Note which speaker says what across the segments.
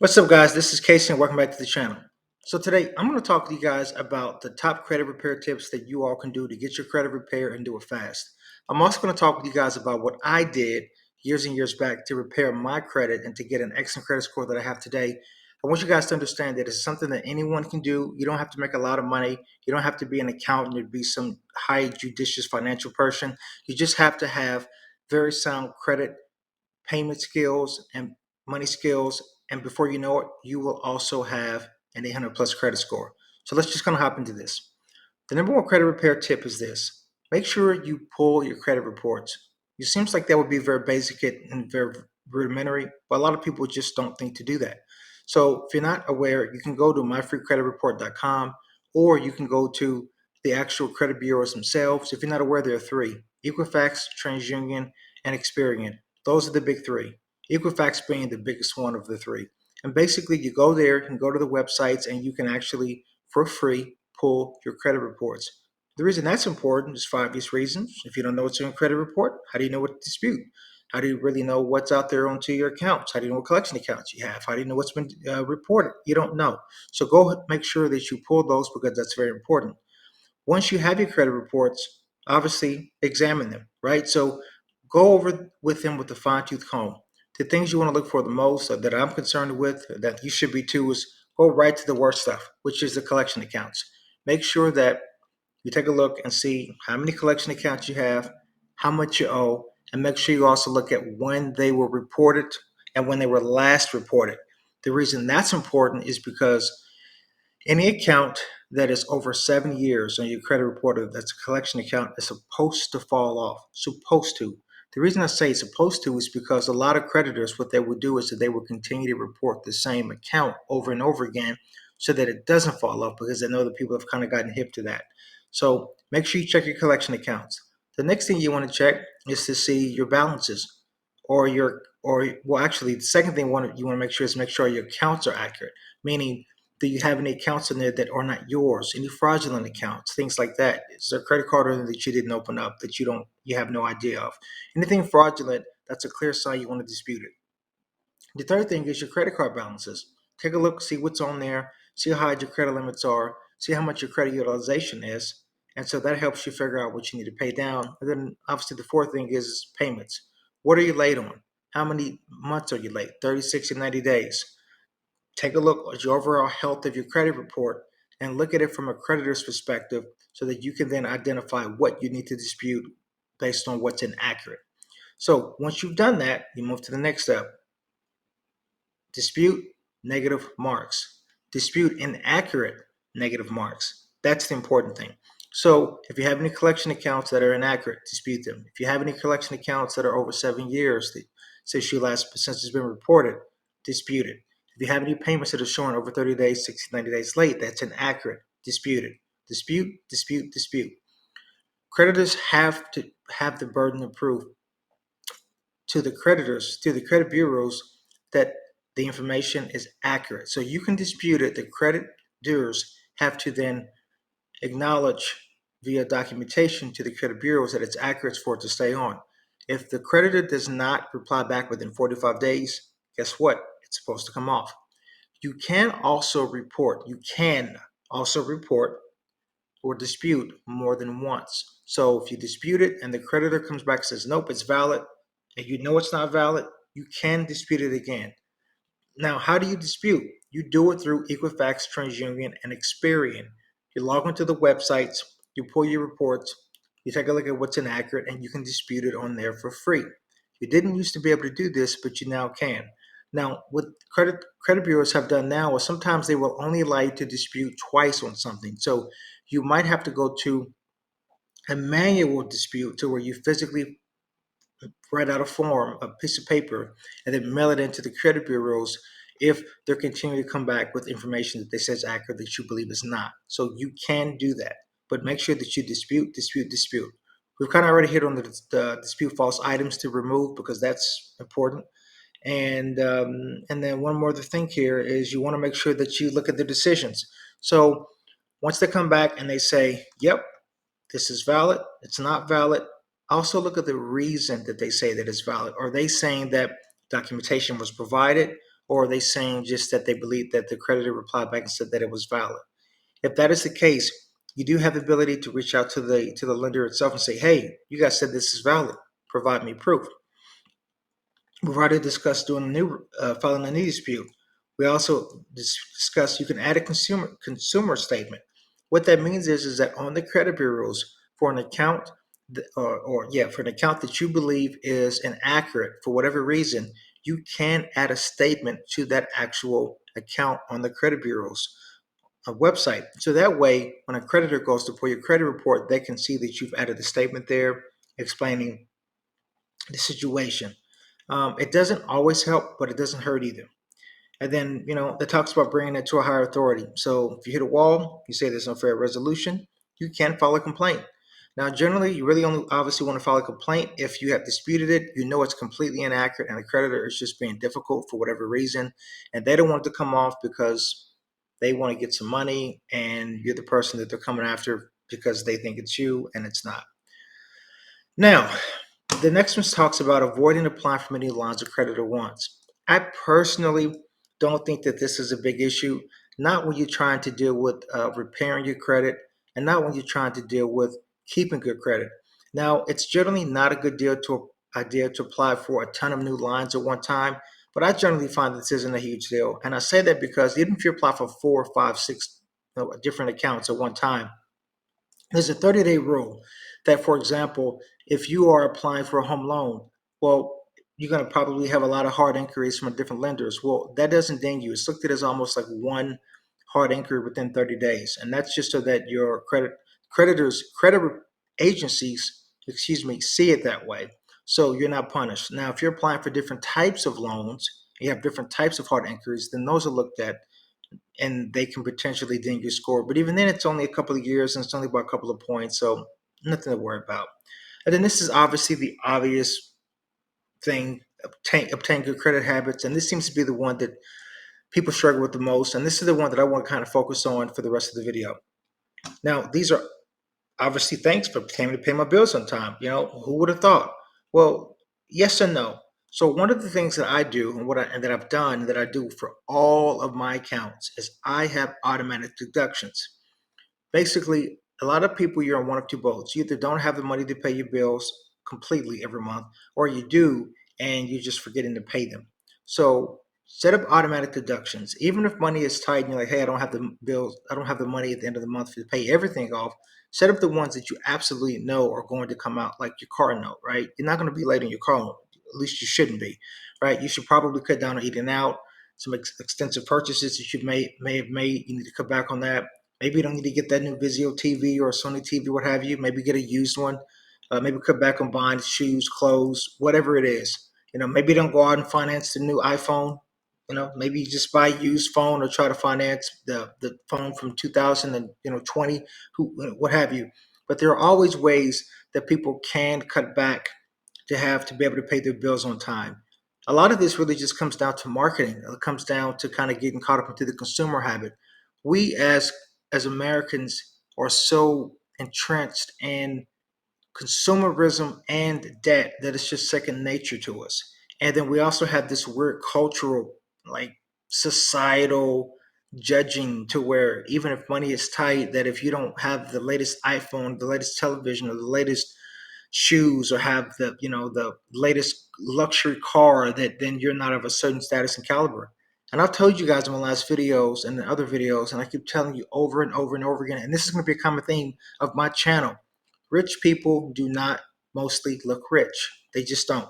Speaker 1: What's up, guys? This is Casey, and welcome back to the channel. So today, I'm going to talk to you guys about the top credit repair tips that you all can do to get your credit repaired and do it fast. I'm also going to talk with you guys about what I did years and years back to repair my credit and to get an excellent credit score that I have today. I want you guys to understand that it's something that anyone can do. You don't have to make a lot of money. You don't have to be an accountant or be some high judicious financial person. You just have to have very sound credit payment skills and money skills, and before you know it, you will also have an 800 plus credit score. So let's just kind of hop into this. The number one credit repair tip is this: make sure you pull your credit reports. It seems like that would be very basic and very rudimentary, but a lot of people just don't think to do that. So if you're not aware, you can go to myfreecreditreport.com, or you can go to the actual credit bureaus themselves. If you're not aware, there are three: Equifax, TransUnion, and Experian. Those are the big three. Equifax being the biggest one of the three. And basically, you go there, you can go to the websites, and you can actually, for free, pull your credit reports. The reason that's important is for obvious reasons. If you don't know what's in your credit report, how do you know what to dispute? How do you really know what's out there onto your accounts? How do you know what collection accounts you have? How do you know what's been reported? You don't know. So go make sure that you pull those, because that's very important. Once you have your credit reports, obviously examine them, right? So go over with them with a fine tooth comb. The things you want to look for the most, that I'm concerned with, that you should be too, is go right to the worst stuff, which is the collection accounts. Make sure that you take a look and see how many collection accounts you have, how much you owe, and make sure you also look at when they were reported and when they were last reported. The reason that's important is because any account that is over 7 years on your credit report that's a collection account is supposed to fall off. Supposed to. The reason I say supposed to is because a lot of creditors, what they would do is that they will continue to report the same account over and over again so that it doesn't fall off, because they know that people have kind of gotten hip to that. So make sure you check your collection accounts. The next thing you want to check is to see your balances, actually, the second thing you want to make sure is make sure your accounts are accurate, meaning, do you have any accounts in there that are not yours? Any fraudulent accounts, things like that? Is there a credit card in there that you didn't open up that you have no idea of? Anything fraudulent, that's a clear sign you want to dispute it. The third thing is your credit card balances. Take a look, see what's on there, see how high your credit limits are, see how much your credit utilization is, and so that helps you figure out what you need to pay down. And then obviously the fourth thing is payments. What are you late on? How many months are you late? 30, 60, 90 days. Take a look at your overall health of your credit report and look at it from a creditor's perspective so that you can then identify what you need to dispute based on what's inaccurate. So once you've done that, you move to the next step. Dispute negative marks. Dispute inaccurate negative marks. That's the important thing. So if you have any collection accounts that are inaccurate, dispute them. If you have any collection accounts that are over 7 years since it's been reported, dispute it. If you have any payments that are showing over 30 days, 60, 90 days late, that's inaccurate, dispute it. Dispute, dispute, dispute. Creditors have to have the burden of proof to the creditors, to the credit bureaus, that the information is accurate. So you can dispute it. The creditors have to then acknowledge via documentation to the credit bureaus that it's accurate for it to stay on. If the creditor does not reply back within 45 days, guess what? It's supposed to come off. You can also report or dispute more than once. So if you dispute it and the creditor comes back and says, nope, it's valid, and you know it's not valid, you can dispute it again. Now, how do you dispute? You do it through Equifax, TransUnion, and Experian. You log onto the websites, you pull your reports, you take a look at what's inaccurate, and you can dispute it on there for free. You didn't used to be able to do this, but you now can. Now, what credit bureaus have done now is sometimes they will only allow you to dispute twice on something. So you might have to go to a manual dispute to where you physically write out a form, a piece of paper, and then mail it into the credit bureaus if they're continuing to come back with information that they say is accurate that you believe is not. So you can do that, but make sure that you dispute, dispute, dispute. We've kind of already hit on the dispute false items to remove, because that's important. And then one more thing here is you want to make sure that you look at the decisions. So once they come back and they say, yep, this is valid, it's not valid, also look at the reason that they say that it's valid. Are they saying that documentation was provided, or are they saying just that they believe that the creditor replied back and said that it was valid? If that is the case, you do have the ability to reach out to the lender itself and say, "Hey, you guys said this is valid. Provide me proof." We've already discussed doing a new filing a new dispute. We also discussed you can add a consumer statement. What that means is that on the credit bureaus for an account, for an account that you believe is inaccurate for whatever reason, you can add a statement to that actual account on the credit bureaus website. So that way, when a creditor goes to pull your credit report, they can see that you've added a statement there explaining the situation. It doesn't always help, but it doesn't hurt either. And then, it talks about bringing it to a higher authority. So if you hit a wall, you say there's no fair resolution, you can file a complaint. Now, generally, you really only obviously want to file a complaint if you have disputed it, you know it's completely inaccurate, and the creditor is just being difficult for whatever reason, and they don't want it to come off because they want to get some money, and you're the person that they're coming after because they think it's you, and it's not. Now, the next one talks about avoiding applying for many lines of credit at once. I personally don't think that this is a big issue, not when you're trying to deal with repairing your credit and not when you're trying to deal with keeping good credit. Now, it's generally not a good idea to apply for a ton of new lines at one time, but I generally find this isn't a huge deal. And I say that because even if you apply for 4, 5, 6 different accounts at one time, there's a 30-day rule that, for example, if you are applying for a home loan, well, you're going to probably have a lot of hard inquiries from different lenders. Well, that doesn't ding you. It's looked at as almost like one hard inquiry within 30 days. And that's just so that your credit agencies, see it that way. So you're not punished. Now, if you're applying for different types of loans, you have different types of hard inquiries, then those are looked at and they can potentially ding your score. But even then, it's only a couple of years and it's only about a couple of points, so nothing to worry about. And then this is obviously the obvious thing: obtain good credit habits, and this seems to be the one that people struggle with the most. And this is the one that I want to kind of focus on for the rest of the video. Now, these are obviously thanks for paying to pay my bills on time. Who would have thought? Well, yes and no. So one of the things that I do and that I've done that I do for all of my accounts is I have automatic deductions. Basically, a lot of people, you're on one of two boats. You either don't have the money to pay your bills completely every month, or you do and you're just forgetting to pay them. So set up automatic deductions. Even if money is tight and you're like, hey, I don't have the bills, I don't have the money at the end of the month to pay everything off. Set up the ones that you absolutely know are going to come out, like your car note, right? You're not going to be late on your car note. At least you shouldn't be, right? You should probably cut down on eating out. Some extensive purchases that you may have made, you need to cut back on that. Maybe you don't need to get that new Vizio TV or Sony TV, what have you. Maybe get a used one. Maybe cut back on buying shoes, clothes, whatever it is. Maybe don't go out and finance the new iPhone. Maybe you just buy a used phone or try to finance the phone from 2020, what have you. But there are always ways that people can cut back to be able to pay their bills on time. A lot of this really just comes down to marketing. It comes down to kind of getting caught up into the consumer habit. We as Americans are so entrenched in consumerism and debt that it's just second nature to us. And then we also have this weird cultural, like societal judging to where even if money is tight, that if you don't have the latest iPhone, the latest television, or the latest shoes or have the latest luxury car, that then you're not of a certain status and caliber. And I've told you guys in my last videos and the other videos, and I keep telling you over and over and over again, and this is going to be a common theme of my channel: rich people do not mostly look rich. They just don't.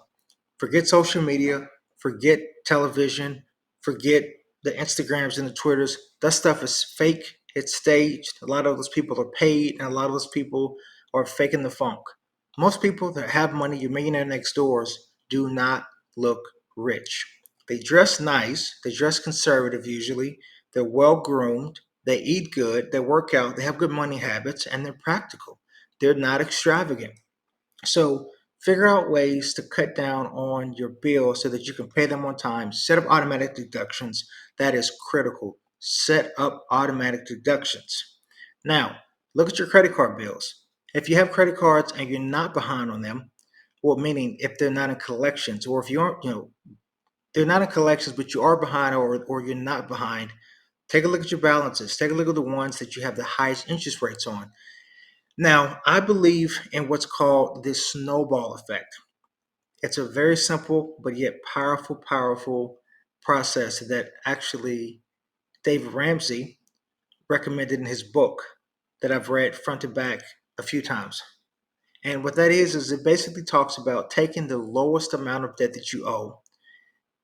Speaker 1: Forget social media, forget television, forget the Instagrams and the Twitters. That stuff is fake. It's staged. A lot of those people are paid, and a lot of those people are faking the funk. Most people that have money, your millionaire next doors, do not look rich. They dress nice. They dress conservative usually. They're well groomed. They eat good. They work out. They have good money habits, and they're practical. They're not extravagant. So figure out ways to cut down on your bills so that you can pay them on time. Set up automatic deductions. That is critical. Set up automatic deductions. Now, look at your credit card bills. If you have credit cards and you're not behind on them, well, meaning if they're not in collections, or if you aren't, they're not in collections, but you are behind or you're not behind, take a look at your balances. Take a look at the ones that you have the highest interest rates on. Now, I believe in what's called this snowball effect. It's a very simple but yet powerful process that actually David Ramsey recommended in his book that I've read front to back a few times. And what that is it basically talks about taking the lowest amount of debt that you owe,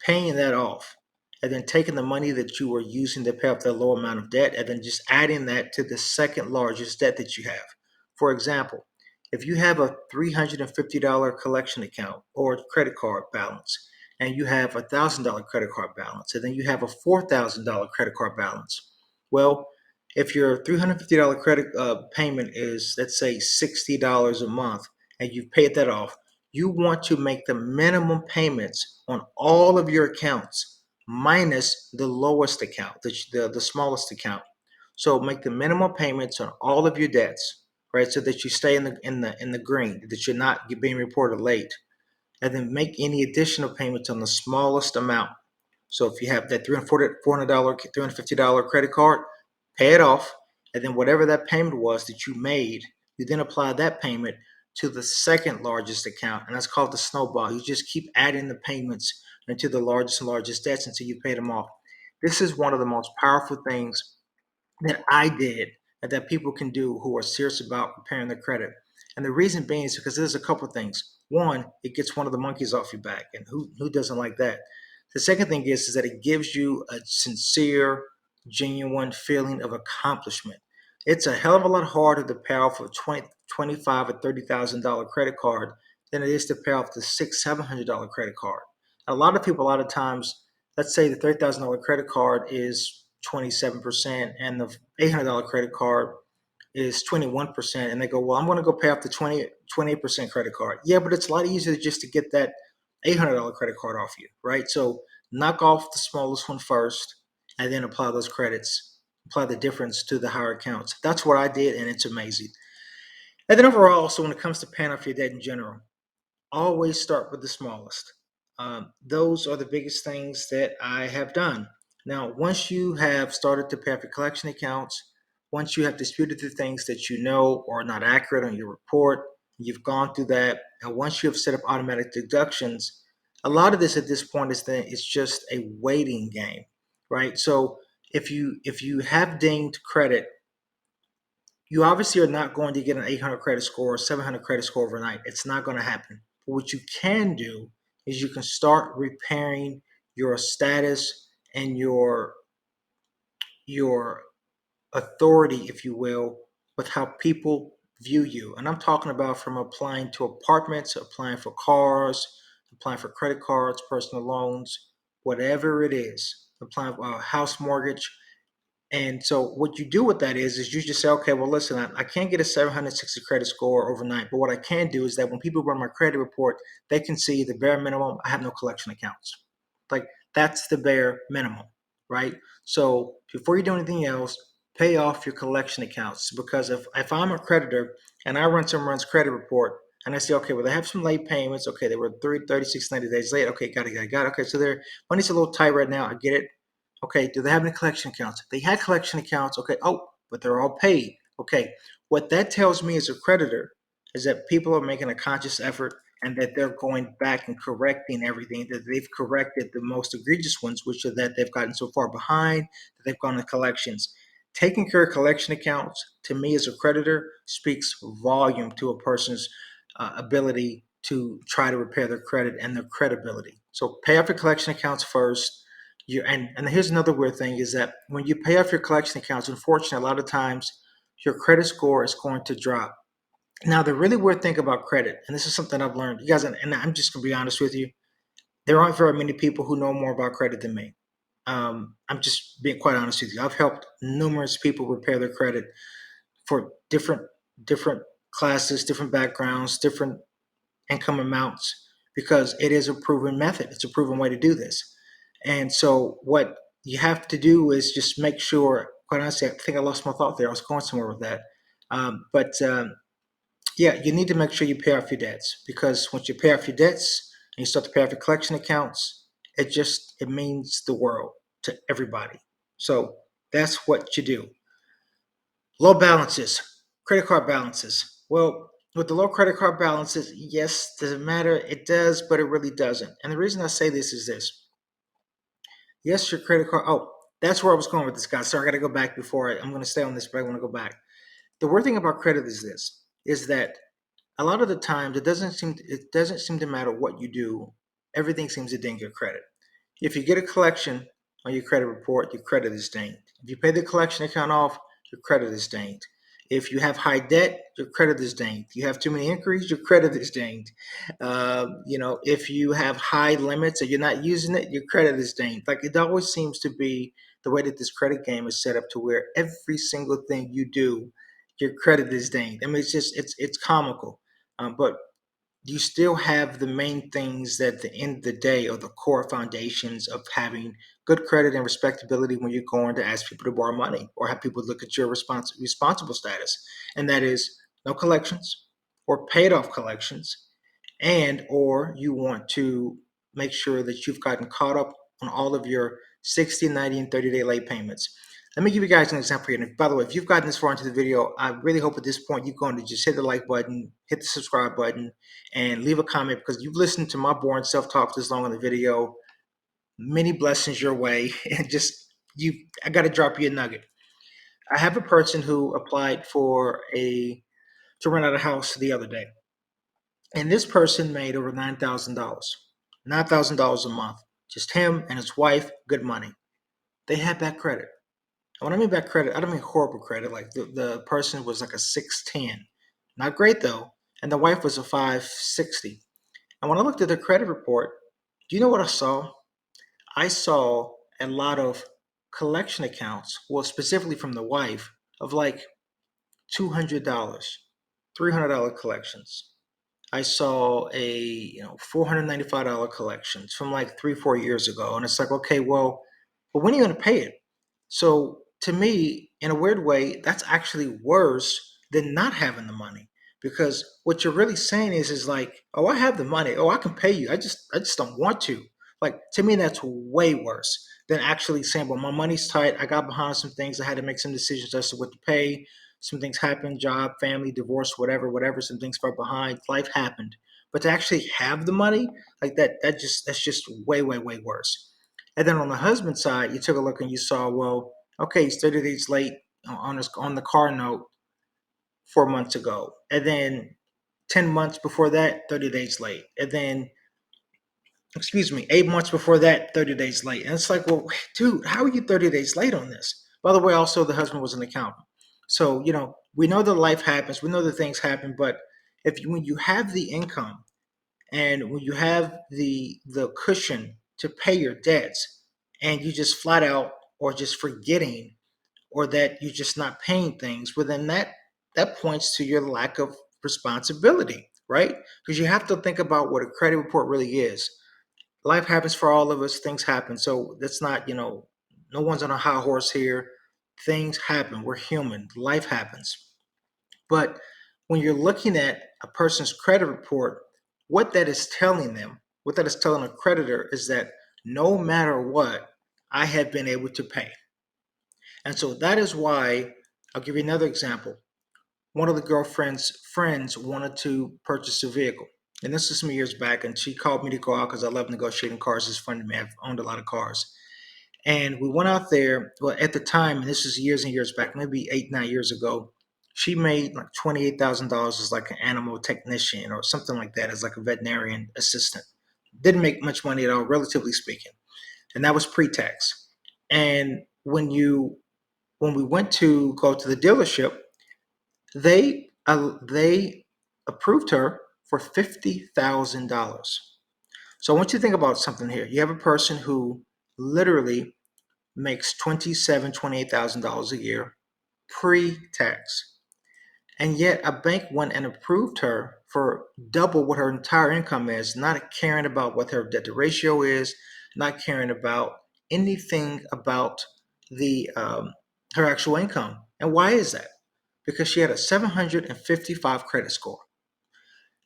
Speaker 1: paying that off, and then taking the money that you were using to pay off that low amount of debt, and then just adding that to the second largest debt that you have. For example, if you have a $350 collection account or credit card balance, and you have a $1,000 credit card balance, and then you have a $4,000 credit card balance, well, if your $350 credit payment is, let's say, $60 a month, and you've paid that off, you want to make the minimum payments on all of your accounts minus the lowest account, the smallest account. So make the minimum payments on all of your debts, right? So that you stay in the green, that you're not being reported late, and then make any additional payments on the smallest amount. So if you have that $400, $350 credit card, pay it off, and then whatever that payment was that you made, you then apply that payment to the second largest account, and that's called the snowball. You just keep adding the payments into the largest and largest debts until you pay them off. This is one of the most powerful things that I did and that people can do who are serious about repairing their credit. And the reason being is because there's a couple of things. One, it gets one of the monkeys off your back, and who doesn't like that? The second thing is that it gives you a sincere, genuine feeling of accomplishment. It's a hell of a lot harder to pay off a 20, 25 or $30,000 credit card than it is to pay off the six, $700 credit card. A lot of people, a lot of times, let's say the $30,000 credit card is 27% and the $800 credit card is 21%, and they go, well, I'm going to go pay off the 28% credit card. Yeah, but it's a lot easier just to get that $800 credit card off you, right? So knock off the smallest one first and then apply those credits, apply the difference to the higher accounts. That's what I did, and it's amazing. And then overall, so when it comes to paying off your debt in general, always start with the smallest. Those are the biggest things that I have done. Now, once you have started to pay off your collection accounts, once you have disputed the things that you know are not accurate on your report, you've gone through that, and once you have set up automatic deductions, a lot of this at this point is that it's just a waiting game, right? So if you have dinged credit, you obviously are not going to get an 800 credit score or 700 credit score overnight. It's not going to happen. But what you can do is you can start repairing your status and your authority, if you will, with how people view you. And I'm talking about from applying to apartments, applying for cars, applying for credit cards, personal loans, whatever it is, applying for a house mortgage. And so what you do with that is you just say, okay, well, listen, I can't get a 760 credit score overnight, but what I can do is that when people run my credit report, they can see the bare minimum. I have no collection accounts. Like that's the bare minimum, right? So before you do anything else, pay off your collection accounts, because if I'm a creditor and I run someone's credit report and I say, okay, well, they have some late payments. Okay, they were 30, 36, 90 days late. Okay, got it. Okay, so their money's a little tight right now. I get it. Okay, do they have any collection accounts? They had collection accounts. Okay, oh, but they're all paid. Okay, what that tells me as a creditor is that people are making a conscious effort and that they're going back and correcting everything, that they've corrected the most egregious ones, which are that they've gotten so far behind that they've gone to collections. Taking care of collection accounts, to me as a creditor, speaks volume to a person's ability to try to repair their credit and their credibility. So pay off your collection accounts first. And here's another weird thing is that when you pay off your collection accounts, unfortunately, a lot of times your credit score is going to drop. Now, the really weird thing about credit, and this is something I've learned, you guys, and I'm just going to be honest with you, there aren't very many people who know more about credit than me. I'm just being quite honest with you. I've helped numerous people repair their credit for different classes, different backgrounds, different income amounts, because it is a proven method. It's a proven way to do this. And so what you have to do is just make sure, quite honestly, I think I lost my thought there. I was going somewhere with that. But yeah, you need to make sure you pay off your debts, because once you pay off your debts and you start to pay off your collection accounts, it means the world to everybody. So that's what you do. Low balances, credit card balances. Well, with the low credit card balances, yes, does it matter? It does, but it really doesn't. And the reason I say this is this. Yes, your credit card. Oh, that's where I was going with this, guy. Sorry, I got to go back before I'm going to stay on this, but I want to go back. The weird thing about credit is this: is that a lot of the times it doesn't seem to matter what you do. Everything seems to ding your credit. If you get a collection on your credit report, your credit is dinged. If you pay the collection account off, your credit is dinged. If you have high debt, your credit is dinged. You have too many inquiries, your credit is dinged. If you have high limits and you're not using it, your credit is dinged. Like it always seems to be the way that this credit game is set up to where every single thing you do, your credit is dinged. I mean, it's comical, but you still have the main things that at the end of the day are the core foundations of having good credit and respectability when you're going to ask people to borrow money or have people look at your responsible status. And that is no collections or paid off collections, and or you want to make sure that you've gotten caught up on all of your 60, 90, and 30-day late payments. Let me give you guys an example here. And by the way, if you've gotten this far into the video, I really hope at this point you're going to just hit the like button, hit the subscribe button, and leave a comment because you've listened to my boring self-talk this long on the video. Many blessings your way. And I got to drop you a nugget. I have a person who applied to rent out a house the other day. And this person made over $9,000. $9,000 a month. Just him and his wife, good money. They had bad credit. And when I mean bad credit, I don't mean horrible credit. Like the person was like a 610. Not great though. And the wife was a 560. And when I looked at their credit report, do you know what I saw? I saw a lot of collection accounts, well, specifically from the wife, of like $200, $300 collections. I saw a $495 collections from like 3-4 years ago, and it's like, okay, well, when are you going to pay it? So to me, in a weird way, that's actually worse than not having the money, because what you're really saying is like, oh, I have the money, oh, I can pay you, I just don't want to. Like to me, that's way worse than actually saying, well, my money's tight, I got behind some things, I had to make some decisions as to what to pay. Some things happened, job, family, divorce, whatever. Some things fell behind. Life happened. But to actually have the money like that's just way, way, way worse. And then on the husband side, you took a look and you saw, well, okay, he's 30 days late on the car note 4 months ago. And then 10 months before that, 30 days late. And then, excuse me, 8 months before that, 30 days late. And it's like, well, dude, how are you 30 days late on this? By the way, also the husband was an accountant. So, we know that life happens, we know that things happen, but when you have the income and when you have the cushion to pay your debts and you just flat out or just forgetting or that you're just not paying things, well then that points to your lack of responsibility, right? Because you have to think about what a credit report really is. Life happens for all of us, things happen. So that's not, no one's on a high horse here. Things happen. We're human. Life happens. But when you're looking at a person's credit report, what that is telling them, what that is telling a creditor is that no matter what, I have been able to pay. And so that is why, I'll give you another example. One of the girlfriend's friends wanted to purchase a vehicle. And this is some years back, and she called me to go out because I love negotiating cars. It's fun to me. I've owned a lot of cars. And we went out there. Well, at the time, and this was years and years back, maybe 8, 9 years ago, she made like $28,000 as like an animal technician or something like that, as like a veterinarian assistant. Didn't make much money at all, relatively speaking, and that was pre-tax. And when we went to go to the dealership, they approved her for $50,000. So I want you to think about something here. You have a person who literally makes $28,000 a year pre-tax. And yet a bank went and approved her for double what her entire income is, not caring about what her debt to ratio is, not caring about anything about the her actual income. And why is that? Because she had a 755 credit score.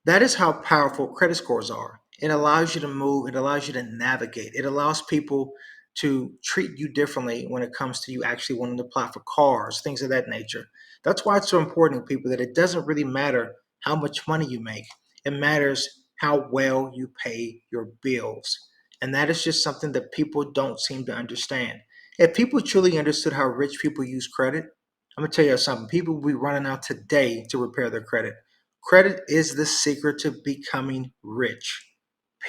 Speaker 1: That is how powerful credit scores are. It allows you to move, it allows you to navigate, it allows people to treat you differently when it comes to you actually wanting to apply for cars, things of that nature. That's why it's so important to people that it doesn't really matter how much money you make. It matters how well you pay your bills. And that is just something that people don't seem to understand. If people truly understood how rich people use credit, I'm gonna tell you something. People will be running out today to repair their credit. Credit is the secret to becoming rich,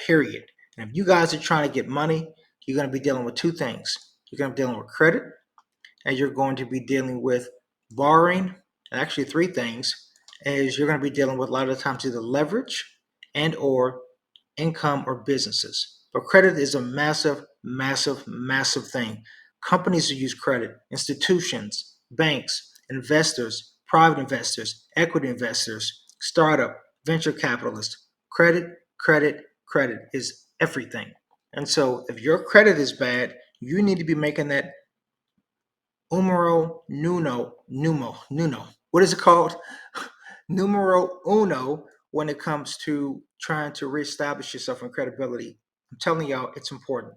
Speaker 1: period. And if you guys are trying to get money, you're going to be dealing with two things. You're going to be dealing with credit, and you're going to be dealing with borrowing. And actually, three things is you're going to be dealing with a lot of the times either leverage and or income or businesses. But credit is a massive, massive, massive thing. Companies who use credit, institutions, banks, investors, private investors, equity investors, startup, venture capitalists. Credit, credit, credit is everything. And so if your credit is bad, you need to be making that nuno. What is it called? Numero uno when it comes to trying to reestablish yourself in credibility. I'm telling y'all, it's important.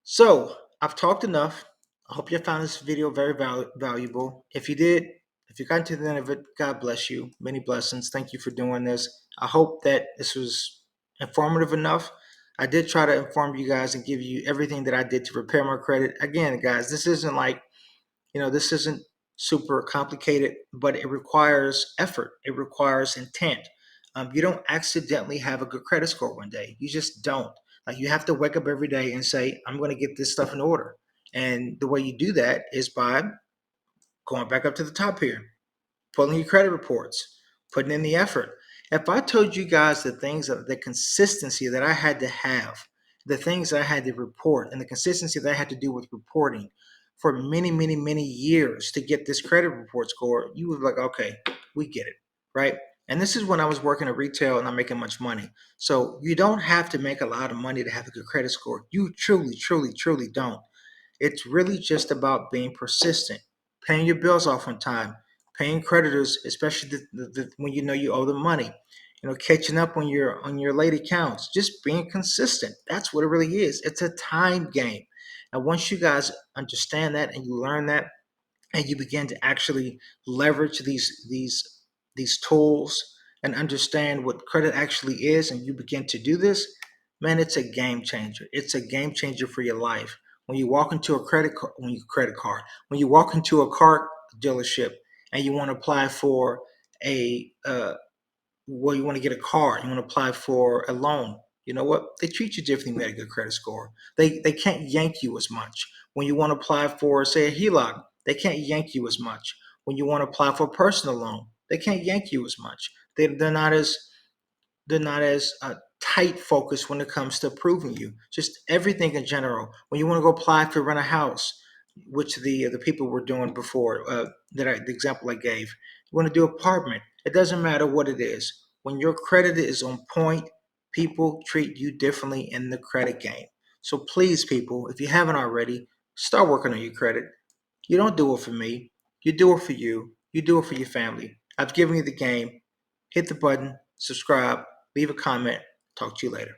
Speaker 1: So I've talked enough. I hope you found this video very valuable. If you did, if you got to the end of it, God bless you. Many blessings. Thank you for doing this. I hope that this was informative enough. I did try to inform you guys and give you everything that I did to repair my credit. Again, guys, this isn't like, this isn't super complicated, but it requires effort. It requires intent. You don't accidentally have a good credit score one day. You just don't. Like, you have to wake up every day and say, I'm going to get this stuff in order. And the way you do that is by going back up to the top here, pulling your credit reports, putting in the effort. If I told you guys the things of the consistency that I had to have, the things that I had to report, and the consistency that I had to do with reporting for many, many, many years to get this credit report score, you would be like, okay, we get it, right? And this is when I was working at retail and not making much money. So you don't have to make a lot of money to have a good credit score. You truly, truly, truly don't. It's really just about being persistent, paying your bills off on time, paying creditors, especially when you know you owe them money. Catching up on your late accounts, just being consistent. That's what it really is. It's a time game. And once you guys understand that and you learn that, and you begin to actually leverage these tools and understand what credit actually is, and you begin to do this, man, it's a game changer. It's a game changer for your life. When you walk into a when you walk into a car dealership and you want to apply for a well, you want to get a car, you want to apply for a loan. You know what? They treat you differently when you get a good credit score. They can't yank you as much. When you want to apply for, say, a HELOC, they can't yank you as much. When you want to apply for a personal loan, they can't yank you as much. They're not as tight focused when it comes to approving you. Just everything in general. When you want to go apply for rent a house, which the people were doing before, the example I gave. You want to do apartment. It doesn't matter what it is. When your credit is on point, people treat you differently in the credit game. So please, people, if you haven't already, start working on your credit. You don't do it for me. You do it for you. You do it for your family. I've given you the game. Hit the button, subscribe, leave a comment. Talk to you later.